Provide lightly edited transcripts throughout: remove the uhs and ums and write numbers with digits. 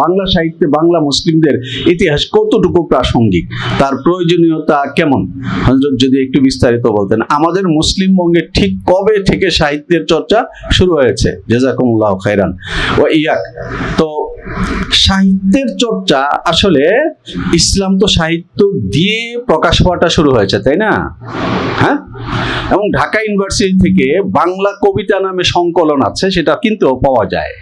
বাংলা সাহিত্যে বাংলা মুসলিমদের ইতিহাস কতটুকু প্রাসঙ্গিক, তার প্রয়োজনীয়তা কেমন, হযরত যদি একটু বিস্তারিত বলতেন। আমাদের মুসলিম বঙ্গে ঠিক কবে থেকে সাহিত্যের চর্চা শুরু হয়েছে? জাযাকুমুল্লাহু খাইরান ওয়া ইয়াক। তো সাহিত্যের চর্চা আসলে ইসলাম তো সাহিত্য দিয়ে প্রকাশ পাওয়াটা শুরু হয়েছে, তাই না? হ্যাঁ, এবং ঢাকা ইউনিভার্সিটি থেকে বাংলা কবিতা নামে সংকলন আছে, সেটা কিন্তু পাওয়া যায়।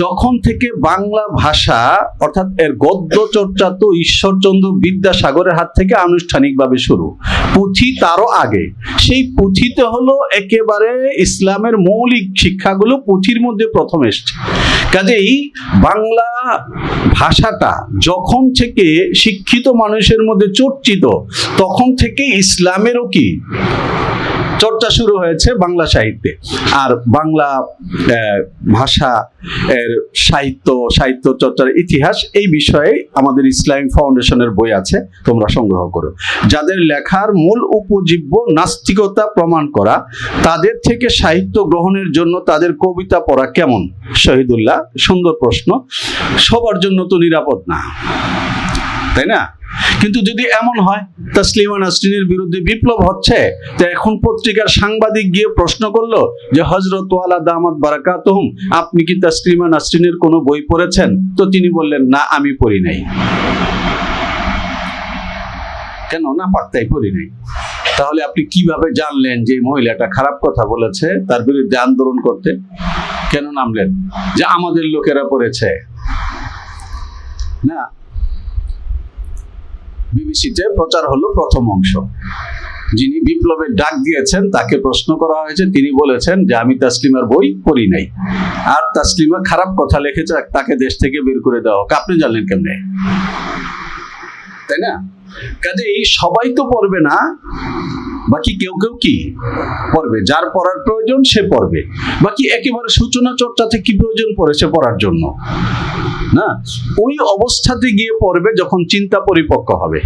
যখন থেকে বাংলা ভাষা অর্থাৎ এর গদ্য চর্চা তো ঈশ্বরচন্দ্র বিদ্যাসাগরের হাত থেকে আনুষ্ঠানিকভাবে শুরু, পুঁথি তারও আগে। সেই পুঁথিতে হলো একেবারে ইসলামের মৌলিক শিক্ষাগুলো পুঁথির মধ্যে প্রথম এসছে। কাজেই বাংলা ভাষাটা যখন থেকে শিক্ষিত মানুষের মধ্যে চর্চিত, তখন থেকে ইসলামেরও কি চর্চা শুরু হয়েছে বাংলা সাহিত্যে। আর বাংলা ভাষা এর সাহিত্য চর্চার ইতিহাস এই বিষয়ে আমাদের ইসলামিক ফাউন্ডেশনের বই আছে, তোমরা সংগ্রহ করো। যাদের লেখার মূল উপজীব্য নাস্তিকতা প্রমাণ করা, তাদের থেকে সাহিত্য গ্রহণের জন্য তাদের কবিতা পড়া কেমন? শহীদুল্লাহ, সুন্দর প্রশ্ন। সবার জন্য তো নিরাপদ না, তাই না? কিন্তু যদি এমন হয় তাসলিমা নাসরিনের বিরুদ্ধে বিপ্লব হচ্ছে, তো এখন পত্রিকার সাংবাদিক গিয়ে প্রশ্ন করলো যে হযরত ওয়ালা দামাত বারাকাতুহুম, আপনি কি তাসলিমা নাসরিনের কোনো বই পড়েছেন? তো তিনি বললেন, না আমি পড়ি নাই। কেন না? পাক্তাই পড়ি নাই। তাহলে আপনি কিভাবে জানলেন যে মহিলাটা খারাপ কথা বলেছে, তার বিরুদ্ধে আন্দোলন করতে কেন নামলেন? যে আমাদের লোকেরা পড়েছে না। বিবিসিতে প্রচার হলো প্রথম অংশ, যিনি বিপ্লবের ডাক দিয়েছেন তাকে প্রশ্ন করা হয়েছে, তিনি বলেছেন যে আমি তাসলিমার বই পড়ি নাই, আর তাসলিমা খারাপ কথা লিখেছে, তাকে দেশ থেকে বের করে দেওয়া হোক। আপনি জানলেন কেমনে? তাই না? কাজেই সবাই তো পড়বে না, বাকি কেউ কেউ কি পড়বে, যার পড়ার প্রয়োজন সে পড়বে। বাকি একেবারে সূচনা চর্চাতে কি প্রয়োজন পড়েছে পড়ার জন্য না, ওই অবস্থাতে গিয়ে পড়বে যখন চিন্তা পরিপক্ক হবে।